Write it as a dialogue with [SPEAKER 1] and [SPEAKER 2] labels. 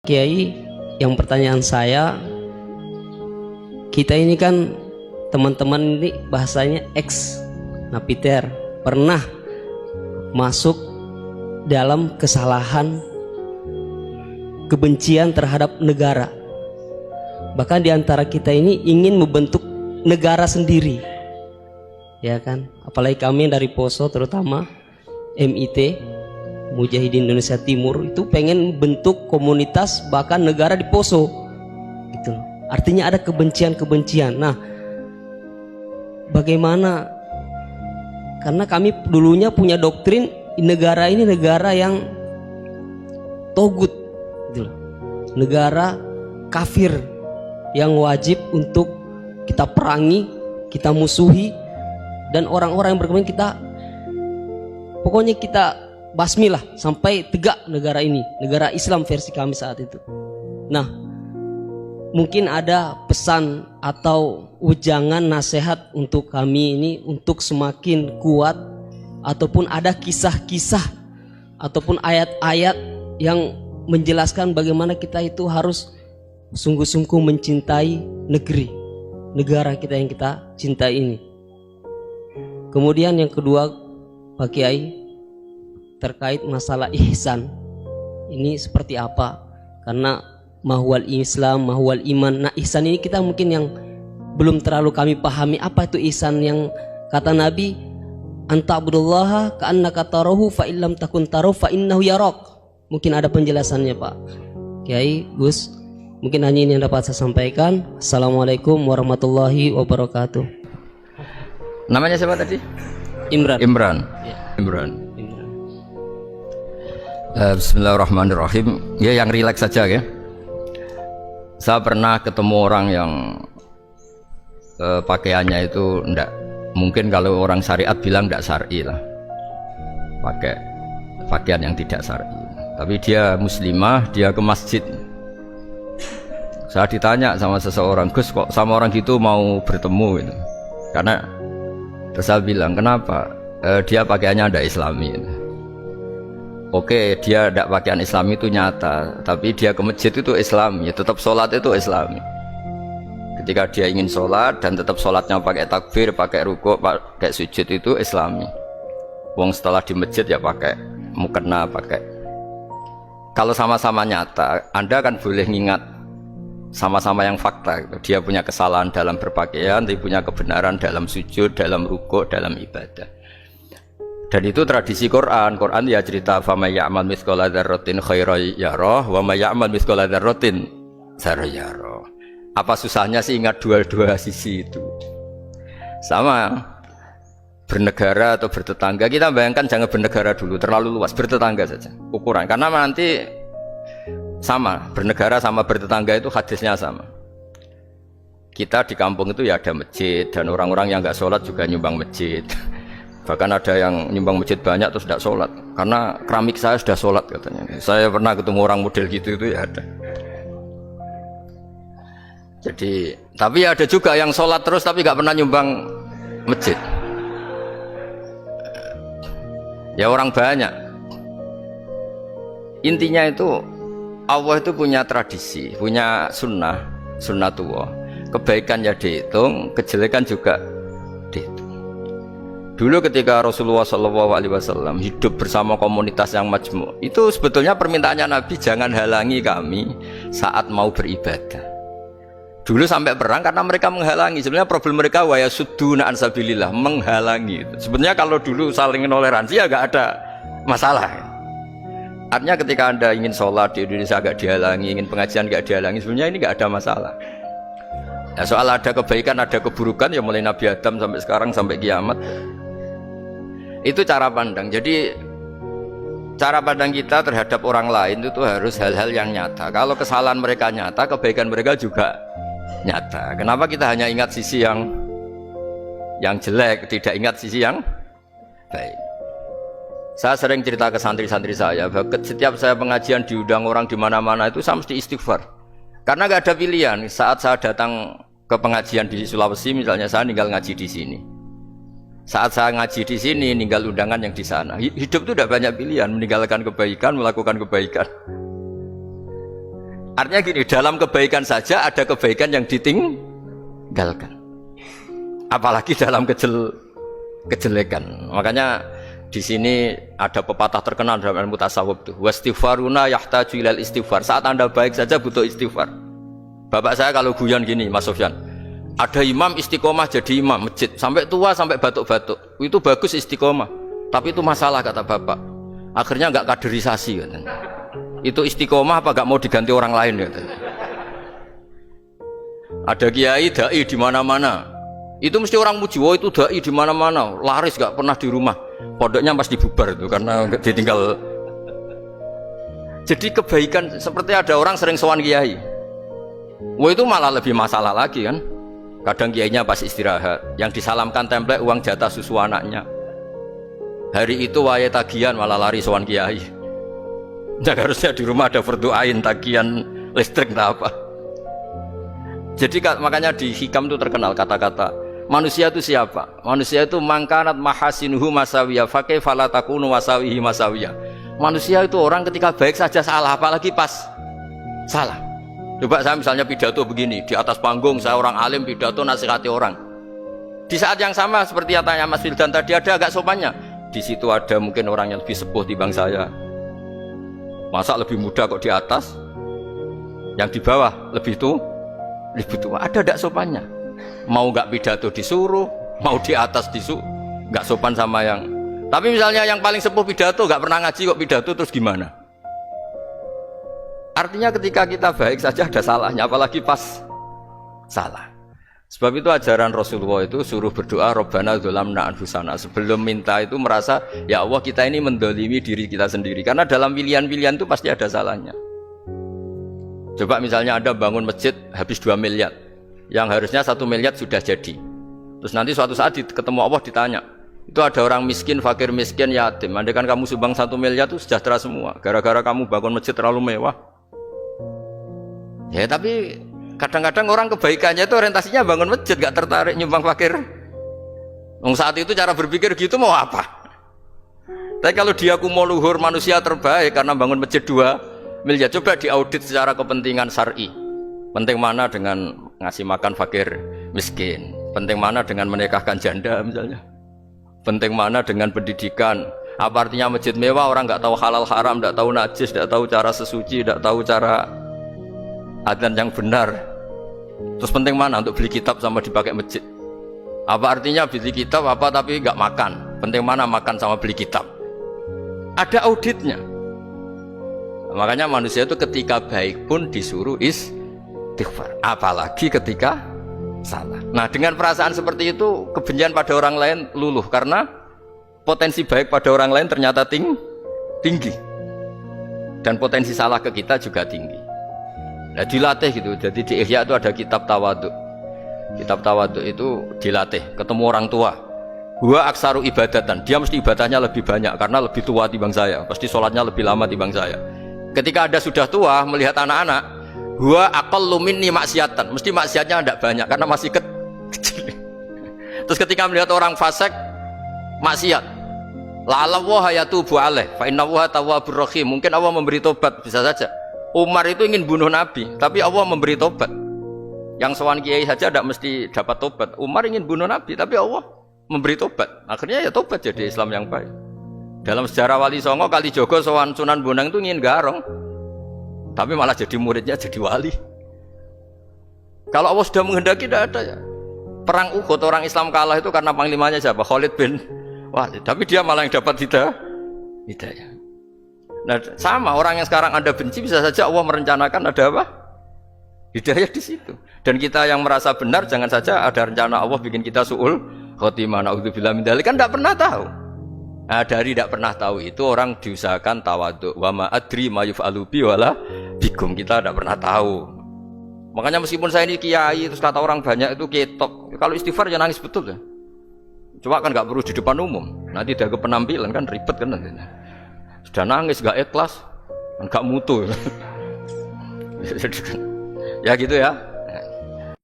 [SPEAKER 1] Kiai, yang pertanyaan saya, kita ini kan teman-teman ini bahasanya ex napiter, pernah masuk dalam kesalahan kebencian terhadap negara. Bahkan diantara kita ini ingin membentuk negara sendiri, ya kan? Apalagi kami dari Poso, terutama MIT Mujahidin Indonesia Timur, itu pengen bentuk komunitas bahkan negara di Poso gitu. Artinya ada kebencian-kebencian. Nah, bagaimana? Karena kami dulunya punya doktrin negara ini negara yang togut gitu. Negara kafir yang wajib untuk kita perangi, kita musuhi, dan orang-orang yang berkembang kita pokoknya kita basmilah sampai tegak negara ini, negara Islam versi kami saat itu. Nah, mungkin ada pesan atau ujangan nasihat untuk kami ini untuk semakin kuat, ataupun ada kisah-kisah ataupun ayat-ayat yang menjelaskan bagaimana kita itu harus sungguh-sungguh mencintai negara kita yang kita cintai ini. Kemudian yang kedua, Pak Kiai, terkait masalah ihsan ini seperti apa? Karena mahwal Islam, mahwal iman. Nah, ihsan ini kita mungkin yang belum terlalu kami pahami. Apa itu ihsan yang kata Nabi, anta'budullaha ka'annaka tarahu fa illam takun tarahu fa innahu yarak. Mungkin ada penjelasannya, Pak Kiai, Gus. Mungkin hanya ini yang dapat saya sampaikan. Assalamualaikum warahmatullahi wabarakatuh.
[SPEAKER 2] Namanya siapa tadi?
[SPEAKER 1] Imran.
[SPEAKER 2] Ya. Imran. Bismillahirrahmanirrahim. Ya, yang rileks saja ya. Saya pernah ketemu orang yang pakaiannya itu enggak, mungkin kalau orang syariat bilang enggak syar'i lah, pakai pakaian yang tidak syar'i. Tapi dia muslimah, dia ke masjid. Saya ditanya sama seseorang, Gus kok sama orang gitu mau bertemu gitu. Karena saya bilang, kenapa? Dia pakaiannya enggak islami gitu. Oke, dia tidak pakaian Islam itu nyata, tapi dia ke masjid itu Islam, ya tetap sholat itu Islam. Ketika dia ingin sholat dan tetap sholatnya pakai takbir, pakai rukuk, pakai sujud itu Islami. Wong setelah di masjid ya pakai mukena, pakai. Kalau sama-sama nyata, Anda kan boleh ngingat sama-sama yang fakta. Gitu. Dia punya kesalahan dalam berpakaian, dia punya kebenaran dalam sujud, dalam rukuk, dalam ibadah. Dan itu tradisi Quran. Quran ya cerita famay ya'mal mithqala dzarratin khairan yarah wa may ya'mal mithqala dzarratin syarran yarah. Apa susahnya sih ingat dua-dua sisi itu? Sama bernegara atau bertetangga, kita bayangkan jangan bernegara dulu, terlalu luas, bertetangga saja ukuran. Karena nanti sama, bernegara sama bertetangga itu hadisnya sama. Kita di kampung itu ya ada masjid, dan orang-orang yang nggak sholat juga nyumbang masjid. Bahkan ada yang nyumbang masjid banyak terus tidak sholat karena keramik saya sudah sholat katanya. Saya pernah ketemu orang model gitu itu ya ada. Jadi, tapi ada juga yang sholat terus tapi nggak pernah nyumbang masjid. Ya orang banyak. Intinya itu Allah itu punya tradisi, punya sunnatullah. Kebaikan ya dihitung, kejelekan juga dihitung. Dulu ketika Rasulullah SAW hidup bersama komunitas yang majmu', itu sebetulnya permintaannya Nabi, jangan halangi kami saat mau beribadah. Dulu sampai perang karena mereka menghalangi. Sebenarnya problem mereka wa yasudduna an sabilillah, menghalangi. Sebenarnya kalau dulu saling toleransi ya gak ada masalah. Artinya ketika Anda ingin sholat di Indonesia gak dihalangi, ingin pengajian gak dihalangi, sebenarnya ini gak ada masalah. Ya, soal ada kebaikan, ada keburukan, ya mulai Nabi Adam sampai sekarang, sampai kiamat. Itu cara pandang. Jadi cara pandang kita terhadap orang lain itu harus hal-hal yang nyata. Kalau kesalahan mereka nyata, kebaikan mereka juga nyata. Kenapa kita hanya ingat sisi yang jelek, tidak ingat sisi yang baik? Saya sering cerita ke santri-santri saya, bahwa setiap saya pengajian diundang orang di mana-mana itu saya mesti istighfar. Karena gak ada pilihan. Saat saya datang ke pengajian di Sulawesi misalnya, saya tinggal ngaji di sini. Saat saya ngaji di sini, ninggal undangan yang di sana. Hidup itu tidak banyak pilihan, meninggalkan kebaikan, melakukan kebaikan. Artinya gini, dalam kebaikan saja ada kebaikan yang ditinggalkan. Apalagi dalam kejelekan. Makanya di sini ada pepatah terkenal dalam ilmu tasawuf tuh. Wastighfaruna yahtaju ilal istighfar. Saat Anda baik saja butuh istighfar. Bapak saya kalau guyon gini, Mas Sofyan. Ada imam istiqomah jadi imam masjid sampai tua sampai batuk-batuk. Itu bagus istiqomah. Tapi itu masalah kata Bapak. Akhirnya enggak kaderisasi katanya. Itu istiqomah apa enggak mau diganti orang lain katanya. Ada kiai dai di mana-mana. Itu mesti orang muji, oh itu dai di mana-mana, laris enggak pernah di rumah. Pondoknya pasti bubar itu karena ditinggal. Jadi kebaikan seperti ada orang sering sowan kiai. Wah itu malah lebih masalah lagi kan. Kadang kiainya pas istirahat, yang disalamkan template uang jatah susu anaknya. Hari itu waya tagihan malah lari sowan kiai. Jadi harusnya di rumah ada berdoain tagihan listrik entah apa. Jadi makanya di hikam itu terkenal kata-kata manusia itu siapa? Manusia itu mangkanat mahasinuhu masawiyah fakih falatakunu masawihi masawiyah. Manusia itu orang ketika baik saja salah, apalagi pas salah. Coba saya misalnya pidato begini, di atas panggung saya orang alim pidato nasihati orang. Di saat yang sama seperti yang tanya Mas Wildan tadi, ada agak sopannya. Di situ ada mungkin orang yang lebih sepuh dibanding saya. Masa lebih muda kok di atas, yang di bawah lebih tua. Ada tidak sopannya? Mau nggak pidato disuruh, mau di atas disuruh, nggak sopan sama yang. Tapi misalnya yang paling sepuh pidato nggak pernah ngaji kok pidato terus gimana? Artinya ketika kita baik saja ada salahnya, apalagi pas salah. Sebab itu ajaran Rasulullah itu suruh berdoa Rabbana dzolamna anfusana. Sebelum minta itu merasa ya Allah kita ini mendolimi diri kita sendiri. Karena dalam pilihan-pilihan itu pasti ada salahnya. Coba misalnya Anda bangun masjid habis 2 miliar. Yang harusnya 1 miliar sudah jadi. Terus nanti suatu saat ketemu Allah ditanya. Itu ada orang miskin, fakir miskin, yatim. Andai kan kamu sumbang 1 miliar itu sejahtera semua. Gara-gara kamu bangun masjid terlalu mewah. Ya tapi kadang-kadang orang kebaikannya itu orientasinya bangun masjid, gak tertarik nyumbang fakir. Saat itu cara berpikir gitu mau apa? Tapi kalau dia kumuluhur manusia terbaik karena bangun masjid 2 miliar, coba diaudit secara kepentingan syar'i. Penting mana dengan ngasih makan fakir miskin? Penting mana dengan menikahkan janda misalnya? Penting mana dengan pendidikan? Apa artinya masjid mewah orang nggak tahu halal haram, nggak tahu najis, nggak tahu cara sesuci, nggak tahu cara adzan yang benar. Terus penting mana untuk beli kitab sama dipakai masjid? Apa artinya beli kitab apa tapi nggak makan? Penting mana makan sama beli kitab? Ada auditnya. Makanya manusia itu ketika baik pun disuruh istighfar, apalagi ketika salah. Nah dengan perasaan seperti itu kebencian pada orang lain luluh karena potensi baik pada orang lain ternyata tinggi dan potensi salah ke kita juga tinggi. Nah dilatih gitu. Jadi di Ihya itu ada kitab tawaduk. Kitab tawaduk itu dilatih ketemu orang tua. Gua aksaru ibadatan, dia mesti ibadahnya lebih banyak karena lebih tua timbang saya, pasti sholatnya lebih lama timbang saya. Ketika Anda sudah tua melihat anak-anak, gua aqallu minni maksiatan, mesti maksiatnya tidak banyak karena masih kecil. Terus ketika melihat orang fasik maksiat, la'allahu yatubu alaih fa innallaha tawwabur rahim, mungkin Allah memberi tobat, bisa saja. Umar itu ingin bunuh Nabi, tapi Allah memberi tobat. Yang sowan kiai saja tidak mesti dapat tobat. Umar ingin bunuh Nabi, tapi Allah memberi tobat. Akhirnya ya tobat jadi Islam yang baik. Dalam sejarah Wali Songo, Kalijogo sowan Sunan Bonang itu ingin garong, tapi malah jadi muridnya jadi wali. Kalau Allah sudah menghendaki tidak ada ya. Perang Uhud orang Islam kalah itu karena panglimanya siapa? Khalid bin Walid. Tapi dia malah yang dapat hidayah. Nah sama orang yang sekarang Anda benci bisa saja Allah merencanakan ada apa? Hidayah di situ. Dan kita yang merasa benar jangan saja ada rencana Allah bikin kita su'ul khotimah. Na'udzubillah min dzalik, kan tidak pernah tahu. Nah dari tidak pernah tahu itu orang diusahakan tawaduk. Wa ma adri ma yuf'alu bi wala bikum, kita tidak pernah tahu. Makanya meskipun saya ini kiai terus kata orang banyak itu ketok, kalau istighfar jangan nangis betul ya. Cuma kan nggak perlu di depan umum, nanti dia ke penampilan kan ribet kan nanti. Sudah nangis nggak ikhlas, nggak mutu. Ya gitu ya.